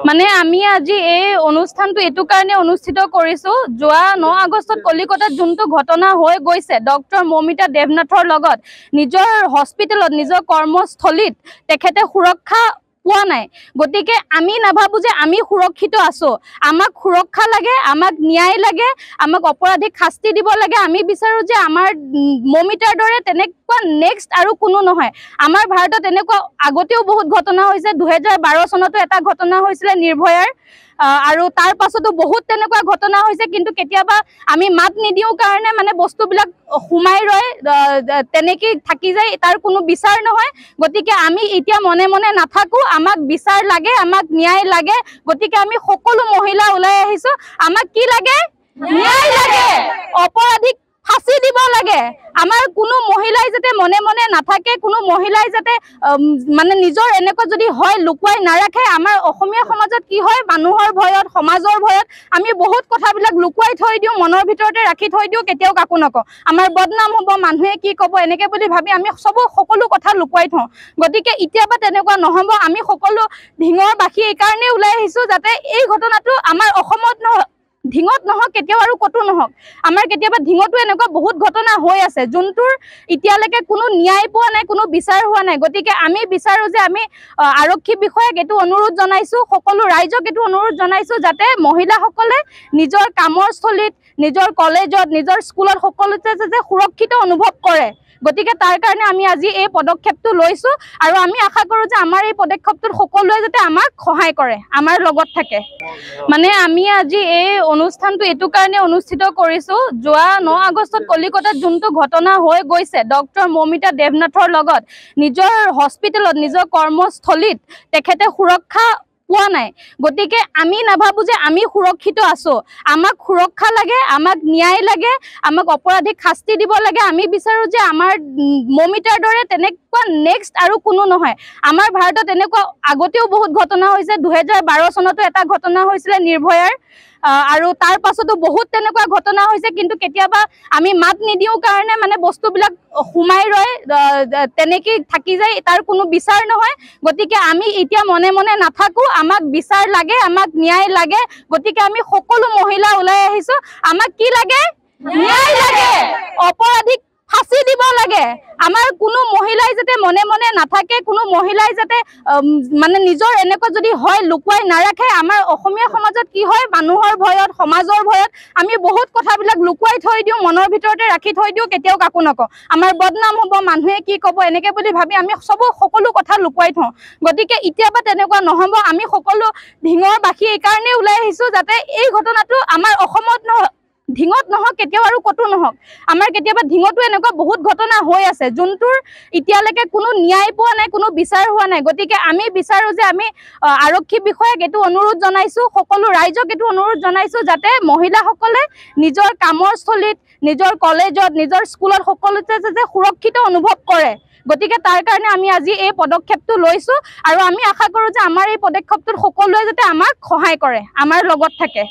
মানে আমি আজি এই অনুষ্ঠানটো এটো কাৰণে অনুষ্ঠিত কৰিছো যোৱা 9 আগষ্টত কলিকতাত যোনটো ঘটনা হৈ গৈছে ডক্টৰ মমিতা দেৱনাথৰ লগত নিজৰ হস্পিটেলত নিজৰ কৰ্মস্থলীত তেখেতে সুৰক্ষা পোৱা নাই গতিকে আমি নাভাবো যে আমি সুৰক্ষিত আছো আমাক সুৰক্ষা লাগে আমাক ন্যায় লাগে আমাক অপৰাধীক শাস্তি দিব লাগে আমি বিচাৰো যে আমাৰ মমিতাৰ দৰে তেনেকুৱা নেক্সট আৰু কোনো নহয় আমাৰ ভাৰতত এনেকুৱা আগতেও বহুত ঘটনা হৈছে 2012 চনতো এটা ঘটনা হৈছিল নিৰ্ভয়াৰ আৰু তাৰ পাছতো বহুত তেনেকুৱা ঘটনা হৈছে কিন্তু কেতিয়াবা আমি মাত নিদিও কাৰণে মানে বস্তুবিলাক হুমাই ৰয় তেনেকি থাকি যায় তাৰ কোনো বিচাৰ নহয় গতিকে আমি এতিয়া মনে মনে নাথাকো আমাক বিচাৰ লাগে আমাক ন্যায় লাগে গতিকে আমি সকলো মহিলা ওলাই আহিছো আমাক কি লাগে ন্যায় লাগে অপৰাধীক ফাঁসি দিব লাগে আমাৰ কোনো মহিলাই যাতে মনে মনে নাথাকে কোনো মহিলাই যাতে মানে নিজৰ এনেকুৱা যদি হয় লুকুৱাই নাৰাখে আমাৰ অসমীয়া সমাজত কি হয় মানুহৰ ভয়ত সমাজৰ ভয়ত আমি বহুত কথাবিলাক লুকুৱাই থৈ দিও মনৰ ভিতৰতে ৰাখি থৈ দিও কেতিয়াও কাকো নকওঁ আমাৰ বদনাম হ'ব মানুহে কি ক'ব এনেকে বুলি ভাবি আমি সকলো কথা লুকুৱাই থওঁ গতিকে ইতিয়াবা তেনেকুৱা নহব আমি সকলো ঢিঙৰ বাখি এই কাৰণে ওলাই আহিছো যাতে এই ঘটনাটো আমাৰ অসমত ঢিঙত নহক কেতিয়াও আৰু কতো নহক আমাৰ কেতিয়াবা ঢিঙতো এনেকুৱা বহুত ঘটনা হৈ আছে যোনটোৰ ইতিয়ালৈকে কোনো ন্যায় পোৱা নাই কোনো বিচাৰ হোৱা নাই গতিকে আমি বিচাৰো যে আমি আৰক্ষী বিষয়াক এটো অনুৰোধ জনাইছো সকলো ৰাইজক এটো অনুৰোধ জনাইছো যাতে মহিলাসকলে নিজৰ কামৰ স্থলীত নিজৰ কলেজত নিজৰ স্কুলত সকলোতে যে সুৰক্ষিত অনুভৱ কৰে গতিকে তাৰ কাৰণে আমি আজি এই পদক্ষেপটো লৈছো আৰু আমি আশা কৰো যে আমাৰ এই পদক্ষেপটোত সকলোৱে যাতে আমাক সহায় কৰে আমাৰ লগত থাকে মানে আমি আজি এই অনুষ্ঠানটো এটো কাৰণে অনুষ্ঠিত কৰিছো যোৱা 9 আগষ্টত কলিকতাত যোনটো ঘটনা হৈ গৈছে ডক্টৰ মমিতা দেৱনাথৰ লগত নিজৰ হস্পিটেলত নিজৰ কৰ্মস্থলীত তেখেতে সুৰক্ষা পোৱা নাই গতিকে আমি নাভাবো যে আমি সুৰক্ষিত আছো আমাক সুৰক্ষা লাগে আমাক ন্যায় লাগে আমাক অপৰাধীক শাস্তি দিব লাগে আমি বিচাৰো যে আমাৰ মমিতাৰ দৰে তেনেকুৱা নেক্সট আৰু কোনো নহয় আমাৰ ভাৰতত এনেকুৱা আগতেও বহুত ঘটনা হৈছে 2012 চনতো এটা ঘটনা হৈছিল নিৰ্ভয়াৰ আৰু তাৰ পাছতো বহুত তেনেকুৱা ঘটনা হৈছে কিন্তু কেতিয়াবা আমি মাত নিদিও কাৰণে মানে বস্তুবিলাক হুমাই ৰয় তেনেকি থাকি যায় তাৰ কোনো বিচাৰ নহয় গতিকে আমি এতিয়া মনে মনে নাথাকো আমাক বিচাৰ লাগে আমাক ন্যায় লাগে গতিকে আমি সকলো মহিলা ওলাই আহিছো আমাক কি লাগে ন্যায় লাগে অপৰাধীক ফাঁসি দিব লাগে আমাৰ কোনো মহিলাই যাতে মনে মনে নাথাকে কোনো মহিলাই যাতে মানে নিজৰ এনেকুৱা যদি হয় লুকুৱাই নাৰাখে আমাৰ অসমীয়া সমাজত কি হয় মানুহৰ ভয়ত সমাজৰ ভয়ত আমি বহুত কথাবিলাক লুকুৱাই থৈ দিও মনৰ ভিতৰতে ৰাখি থৈ দিও কেতিয়াও কাকো নকওঁ আমাৰ বদনাম হ'ব মানুহে কি ক'ব এনেকে বুলি ভাবি আমি সকলো কথা লুকুৱাই থওঁ গতিকে ইতিয়াবা তেনেকুৱা নহব আমি সকলো ঢিঙৰ বাখি এই কাৰণে ওলাই আহিছো যাতে এই ঘটনাটো আমাৰ অসমত ঢিঙত নহক কেতিয়াও আৰু কতো নহক আমাৰ কেতিয়াবা ঢিঙতো এনেকুৱা বহুত ঘটনা হৈ আছে যোনটোৰ ইতিয়ালৈকে কোনো ন্যায় পোৱা নাই কোনো বিচাৰ হোৱা নাই গতিকে আমি বিচাৰো যে আমি আৰক্ষী বিষয়াক এটো অনুৰোধ জনাইছো সকলো ৰাইজক এটো অনুৰোধ জনাইছো যাতে মহিলাসকলে নিজৰ কামৰ স্থলীত নিজৰ কলেজত নিজৰ স্কুলত সকলোতে যে সুৰক্ষিত অনুভৱ কৰে গতিকে তাৰ কাৰণে আমি আজি এই পদক্ষেপটো লৈছো আৰু আমি আশা কৰো যে আমাৰ এই পদক্ষেপটোত সকলোৱে যাতে আমাক সহায় কৰে আমাৰ লগত থাকে